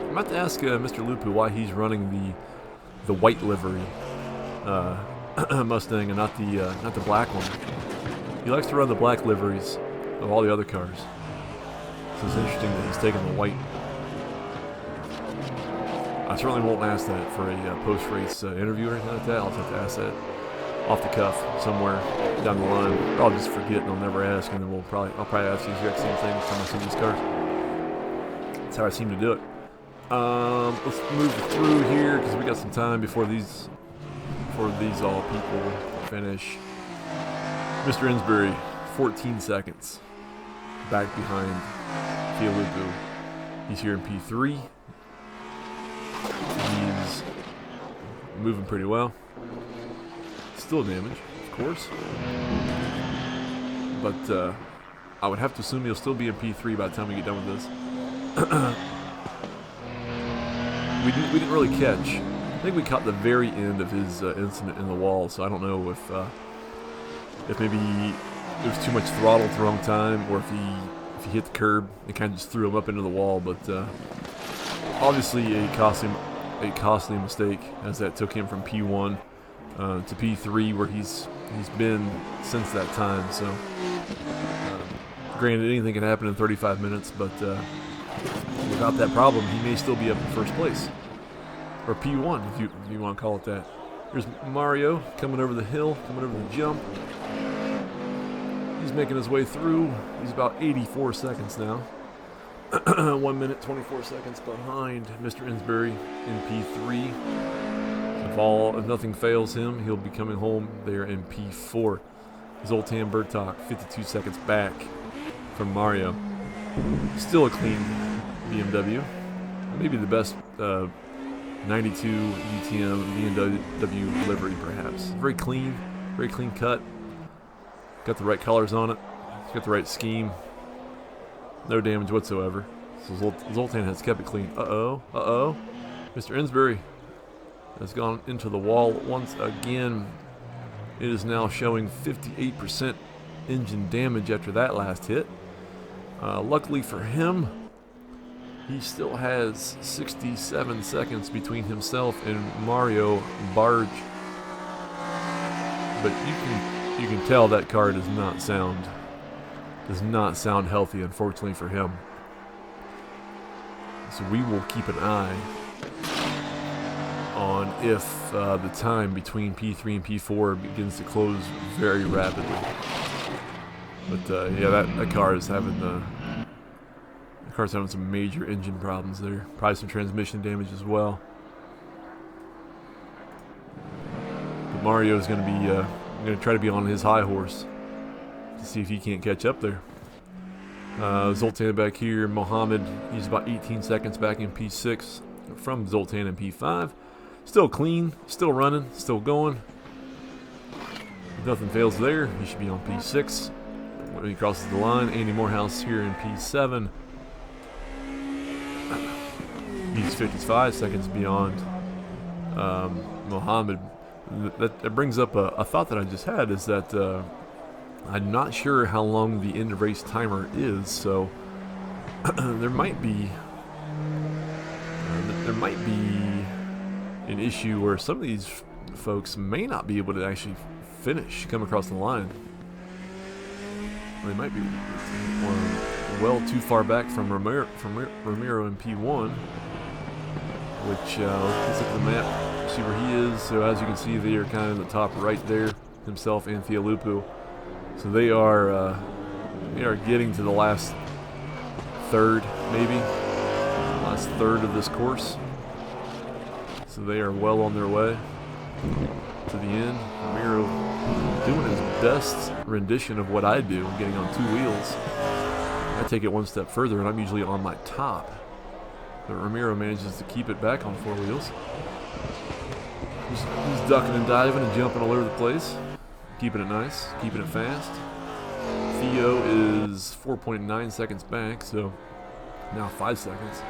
I'm about to ask Mr. Lupu why he's running the white livery Mustang and not the black one. He likes to run the black liveries of all the other cars. So it's interesting that he's taking the white. I certainly won't ask that for a post-race interview or anything like that. I'll have to ask that off the cuff somewhere down the line. I'll just forget and I'll never ask, and then I'll probably ask the exact same thing next time I see these cars. That's how I seem to do it. Let's move through here because we got some time before these all people finish. Mr. Insbury, 14 seconds back behind Theolupu. He's here in P3. He's moving pretty well. Still damage, of course. But I would have to assume he'll still be in P3 by the time we get done with this. we didn't really catch. I think we caught the very end of his incident in the wall, so I don't know if maybe it was too much throttle at the wrong time, or if he hit the curb and kind of just threw him up into the wall. But obviously a costly mistake, as that took him from P1 to P3, where he's been since that time. So granted, anything can happen in 35 minutes, but without that problem, he may still be up in first place, or P1 if you want to call it that. Here's Mario coming over the hill, coming over the jump. He's making his way through. He's about 84 seconds now. 1 minute, 24 seconds behind Mr. Insbury in P3. If nothing fails him, he'll be coming home there in P4. Zoltan Bertok, 52 seconds back from Mario. Still a clean BMW. Maybe the best 92 DTM BMW livery, perhaps. Very clean cut. Got the right colors on it. It's got the right scheme. No damage whatsoever. So Zoltan has kept it clean. Uh-oh. Mr. Insbury has gone into the wall once again. It is now showing 58% engine damage after that last hit. Luckily for him, he still has 67 seconds between himself and Mario Barge. But you can tell that car does not sound healthy, unfortunately for him. So we will keep an eye on if the time between P3 and P4 begins to close very rapidly. But yeah, that car is having some major engine problems there. Probably some transmission damage as well. But Mario is going to try to be on his high horse to see if he can't catch up there. Zoltan back here, Mohammed, he's about 18 seconds back in P6 from Zoltan in P5. Still clean, still running, still going. If nothing fails there, he should be on P6 when he crosses the line. Andy Morehouse here in P7. He's 55 seconds beyond Mohammed. That brings up a thought that I just had, is that I'm not sure how long the end of race timer is, so there might be an issue where some of these folks may not be able to actually come across the line. They might be well too far back from Ramiro in P1, which let's look at the map, see where he is. So as you can see, they are kind of in the top right there, himself and Theolupu. So they are getting to the last third, maybe last third of this course. So they are well on their way to the end. Ramiro doing his best rendition of what I do, getting on two wheels. I take it one step further, and I'm usually on my top. But Ramiro manages to keep it back on four wheels. He's ducking and diving and jumping all over the place. Keeping it nice, keeping it fast. Theo is 4.9 seconds back, so now 5 seconds.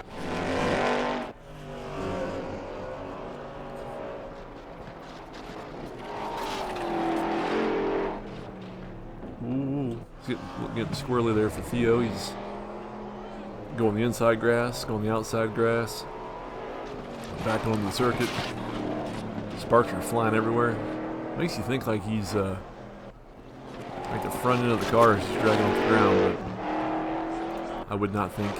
Ooh, getting squirrely there for Theo. He's going the inside grass, going the outside grass, back on the circuit. Sparks are flying everywhere. Makes you think like he's like the front end of the car is just dragging off the ground, but I would not think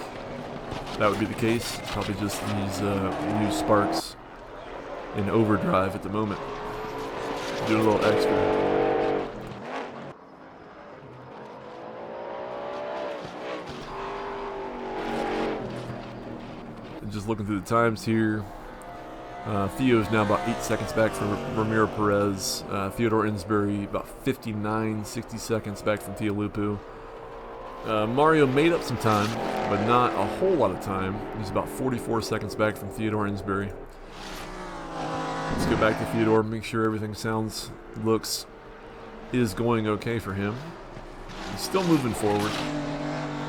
that would be the case. Probably just these new sparks in overdrive at the moment. Doing a little extra. And just looking through the times here. Theo is now about 8 seconds back from Ramiro Perez. Theodore Insbury about 59, 60 seconds back from Theolupu. Mario made up some time, but not a whole lot of time. He's about 44 seconds back from Theodore Insbury. Let's go back to Theodore, make sure everything is going okay for him. He's still moving forward.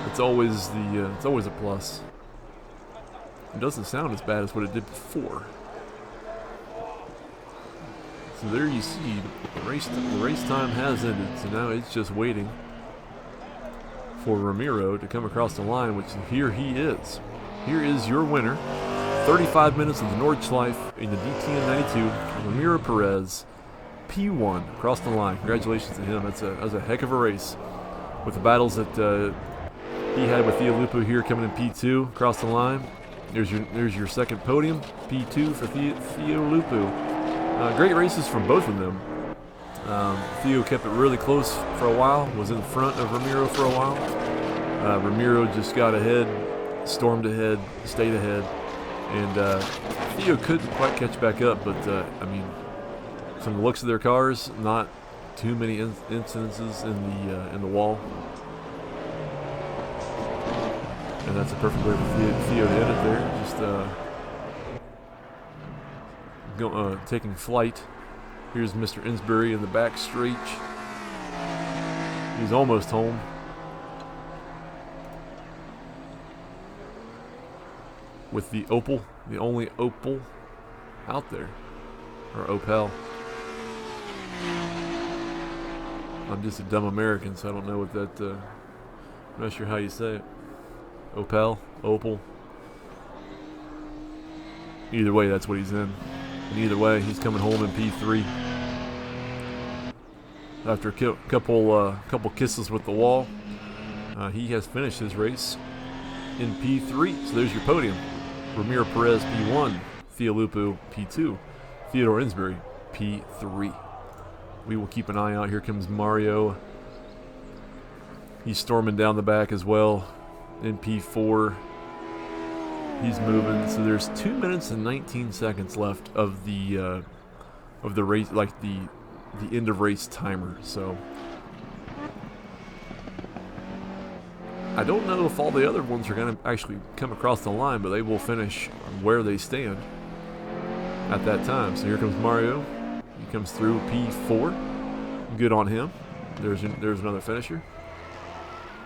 It's always a plus. It doesn't sound as bad as what it did before. So there you see, the race time has ended, so now it's just waiting for Ramiro to come across the line, which here he is. Here is your winner. 35 minutes of the Nordschleife in the DTM 92, Ramiro Perez, P1, across the line. Congratulations to him. That was a heck of a race. With the battles that he had with Theolupu here coming in P2, across the line. There's your second podium, P2 for Theolupu. Great races from both of them. Theo kept it really close for a while, was in front of Ramiro for a while. Ramiro just got ahead, stormed ahead, stayed ahead, and Theo couldn't quite catch back up, but I mean, from the looks of their cars, not too many incidences in the wall. And that's a perfect way for Theo to end it there. Just taking flight. Here's Mr. Insbury in the back stretch. He's almost home. With the Opel, the only Opel out there. Or Opel. I'm just a dumb American, so I don't know what that, I'm not sure how you say it. Opel, Opel. Either way, that's what he's in. And either way, he's coming home in P3. After a couple kisses with the wall, he has finished his race in P3. So there's your podium. Ramiro Perez P1, Theo Lupo P2, Theodore Insbury P3. We will keep an eye out. Here comes Mario. He's storming down the back as well in P4. He's moving. So there's 2 minutes and 19 seconds left of the race, like the end of race timer. So I don't know if all the other ones are going to actually come across the line, but they will finish where they stand at that time. So here comes Mario. He comes through P4. Good on him. There's another finisher.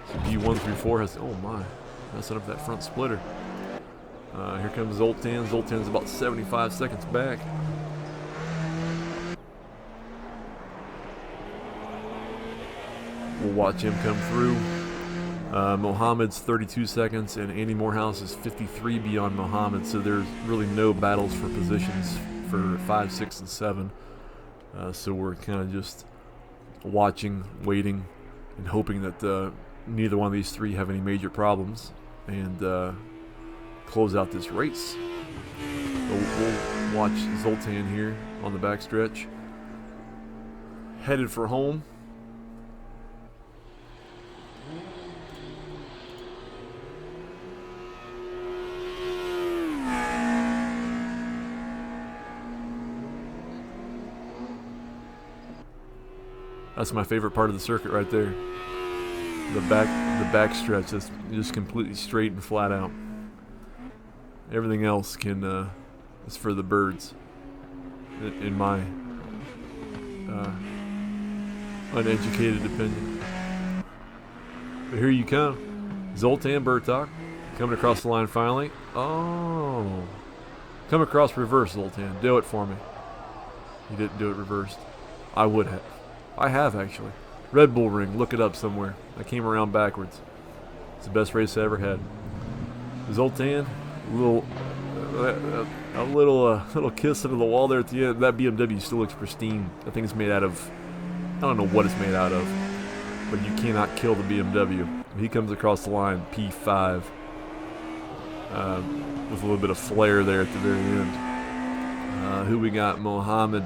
So P1 through 4 has, oh my, messing up that front splitter. Here comes Zoltan. Zoltan's about 75 seconds back. We'll watch him come through. Mohammed's 32 seconds, and Andy Morehouse is 53 beyond Mohammed, so there's really no battles for positions for 5, 6, and 7. So we're kind of just watching, waiting, and hoping that neither one of these three have any major problems, and close out this race. We'll watch Zoltan here on the backstretch. Headed for home. That's my favorite part of the circuit right there. The back stretch is just completely straight and flat out. Everything else is for the birds, in my uneducated opinion. But here you come, Zoltan Bertok, coming across the line finally. Oh, come across reverse, Zoltan. Do it for me. You didn't do it reversed. I would have. I have actually. Red Bull Ring. Look it up somewhere. I came around backwards. It's the best race I ever had. Zoltan, a little kiss into the wall there at the end. That BMW still looks pristine. I think it's made out of, I don't know what it's made out of, but you cannot kill the BMW. He comes across the line, P5, with a little bit of flair there at the very end. Who we got? Mohammed.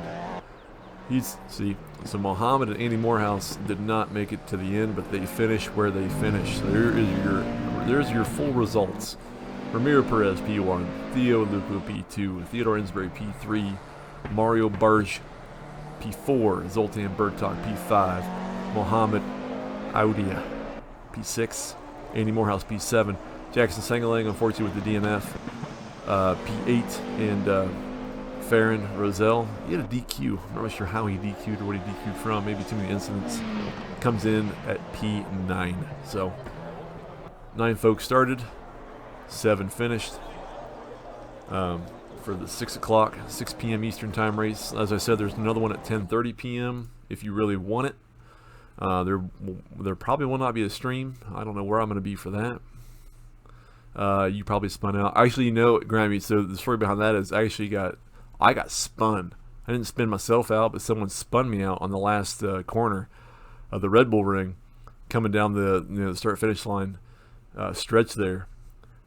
So Mohammed and Andy Morehouse did not make it to the end, but they finish where they finished. So there's your full results. Ramiro Perez P1, Theo Lupo P2, Theodore Insbury P3, Mario Barge P4, Zoltan Bertok P5, Mohammed Audia P6, Andy Morehouse P7, Jackson Sengalang unfortunately with the DNF P8, and Farron Roselle, he had a DQ. I'm not really sure how he DQ'd or what he DQ'd from. Maybe too many incidents. Comes in at P9. So 9 folks started, 7 finished. For the 6 p.m. Eastern time race. As I said, there's another one at 10:30 p.m. if you really want it. There probably will not be a stream. I don't know where I'm going to be for that. You probably spun out. Actually, you know, Grammy, so the story behind that is I got spun. I didn't spin myself out, but someone spun me out on the last corner of the Red Bull Ring, coming down the start-finish line stretch there,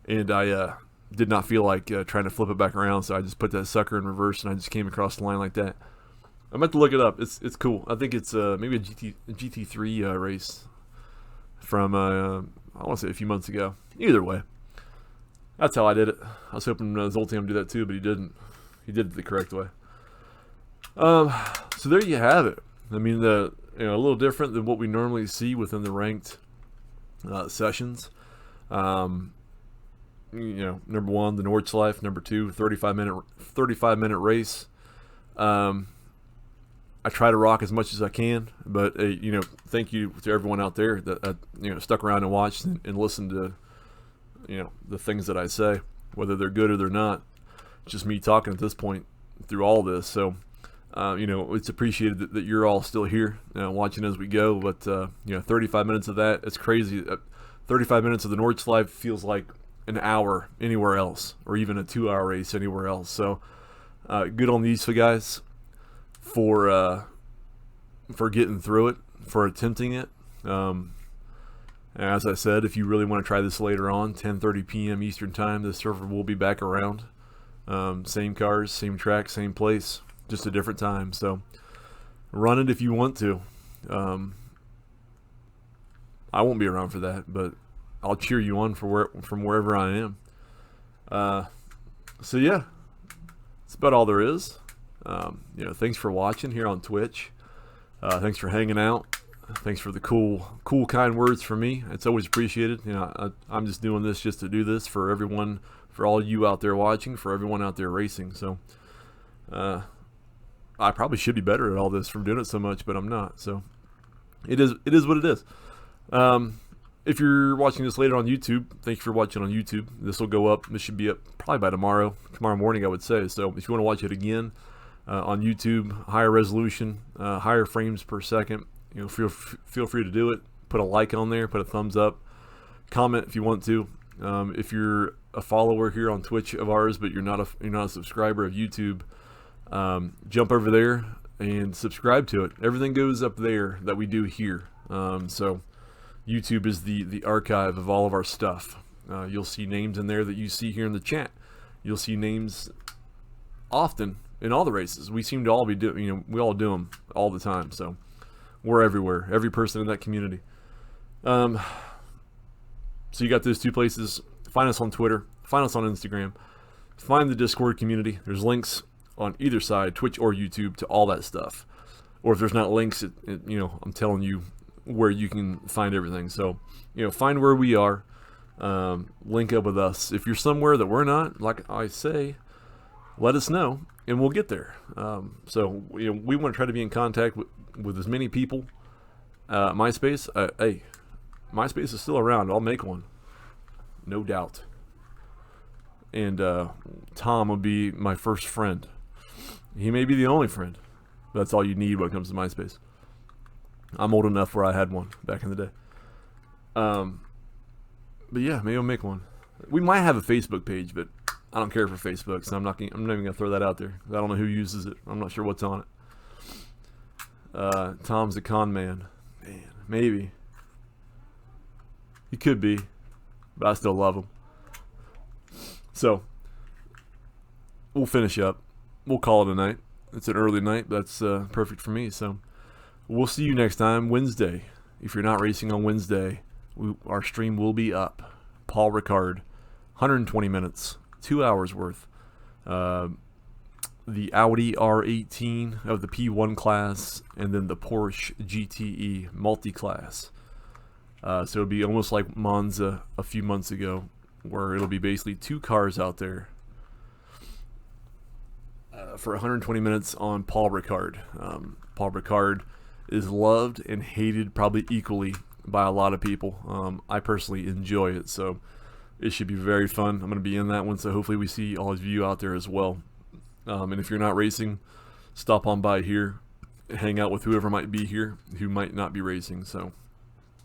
and I did not feel like trying to flip it back around, so I just put that sucker in reverse, and I just came across the line like that. I'm about to look it up. It's cool. I think it's maybe a GT3 race from I want to say a few months ago. Either way, that's how I did it. I was hoping Zoltan would do that too, but he didn't. He did it the correct way. So there you have it. I mean, a little different than what we normally see within the ranked sessions. Number one, the Nordschleife. Number two, 35-minute race. I try to rock as much as I can, but thank you to everyone out there that stuck around and watched and listened to the things that I say, whether they're good or they're not. It's just me talking at this point through all this. So it's appreciated that you're all still here watching as we go. But 35 minutes of that, it's crazy. 35 minutes of the Nordschleife feels like an hour anywhere else, or even a 2-hour race anywhere else. So good on these guys for getting through it, for attempting it. As I said, if you really want to try this later on, 10:30 p.m. Eastern Time, the server will be back around. Same cars, same track, same place, just a different time. So run it if you want to. I won't be around for that, but I'll cheer you on from wherever I am. So yeah, that's about all there is. Thanks for watching here on Twitch. Thanks for hanging out. Thanks for the cool, kind words from me. It's always appreciated. I'm just doing this just to do this for everyone, for all you out there watching, for everyone out there racing. So, I probably should be better at all this from doing it so much, but I'm not. So, it is what it is. If you're watching this later on YouTube, thank you for watching on YouTube. This will go up. This should be up probably by tomorrow morning, I would say. So, if you want to watch it again on YouTube, higher resolution, higher frames per second, feel free to do it. Put a like on there, put a thumbs up, comment if you want to. If you're a follower here on Twitch of ours, but you're not a subscriber of YouTube, jump over there and subscribe to it. Everything goes up there that we do here. So YouTube is the archive of all of our stuff. You'll see names in there that you see here in the chat. You'll see names often in all the races. We seem to all be doing, we all do them all the time. So we're everywhere, every person in that community. So you got those two places. Find us on Twitter, find us on Instagram, find the Discord community. There's links on either side, Twitch or YouTube, to all that stuff. Or if there's not links, I'm telling you where you can find everything. So, find where we are, link up with us. If you're somewhere that we're not, like I say, let us know and we'll get there. So we want to try to be in contact with as many people. MySpace, hey, MySpace is still around. I'll make one, no doubt. And Tom will be my first friend. He may be the only friend. That's all you need when it comes to MySpace. I'm old enough where I had one back in the day. But yeah, maybe I'll make one. We might have a Facebook page, but I don't care for Facebook, so I'm not even gonna throw that out there. I don't know who uses it. I'm not sure what's on it. Tom's a con man. Man, maybe. He could be, but I still love him. So we'll finish up. We'll call it a night. It's an early night, but that's perfect for me. So we'll see you next time, Wednesday. If you're not racing on Wednesday, our stream will be up. Paul Ricard, 120 minutes, 2 hours worth. The Audi R18 of the P1 class, and then the Porsche GTE multi-class. So it'll be almost like Monza a few months ago, where it'll be basically two cars out there for 120 minutes on Paul Ricard. Paul Ricard is loved and hated probably equally by a lot of people. I personally enjoy it, so it should be very fun. I'm going to be in that one, so hopefully we see all of you out there as well. And if you're not racing, stop on by here, hang out with whoever might be here who might not be racing. So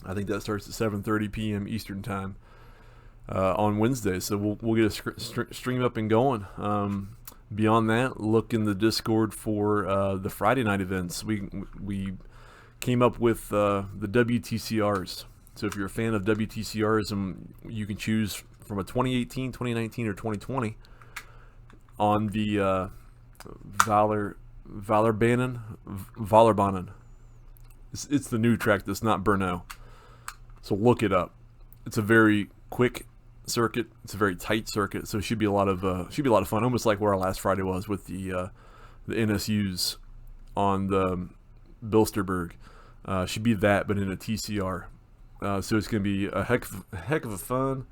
I think that starts at 7:30 p.m. Eastern Time on Wednesday. So we'll get a stream up and going. Beyond that, look in the Discord for the Friday night events. We came up with the WTCRs. So if you're a fan of WTCRs, you can choose from a 2018, 2019, or 2020 on the Valorbanen. It's the new track that's not Brno. So look it up. It's a very quick circuit. It's a very tight circuit. So it should be a lot of fun. Almost like where our last Friday was with the NSUs on the Bilsterberg. Should be that, but in a TCR. So it's going to be a heck of a fun.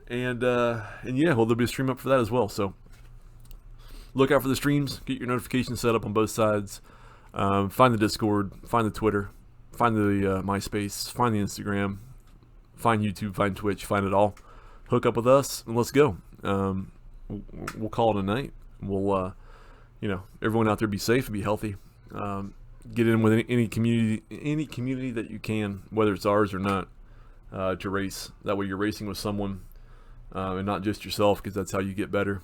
And yeah, well, there'll be a stream up for that as well. So look out for the streams. Get your notifications set up on both sides. Find the Discord. Find the Twitter. Find the MySpace. Find the Instagram. Find YouTube. Find Twitch. Find it all. Hook up with us and let's go. We'll call it a night. We'll, everyone out there be safe and be healthy. Get in with any community that you can, whether it's ours or not, to race. That way you're racing with someone and not just yourself, because that's how you get better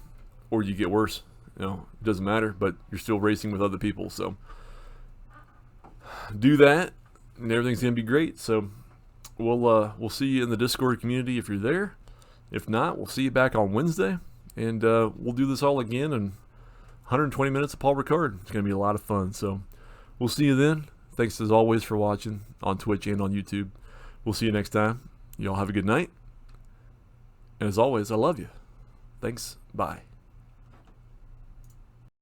or you get worse. It doesn't matter, but you're still racing with other people. So do that and everything's going to be great. So we'll see you in the Discord community if you're there. If not, we'll see you back on Wednesday, and we'll do this all again in 120 minutes of Paul Ricard. It's going to be a lot of fun. So we'll see you then. Thanks as always for watching on Twitch and on YouTube. We'll see you next time. Y'all have a good night. And as always, I love you. Thanks. Bye.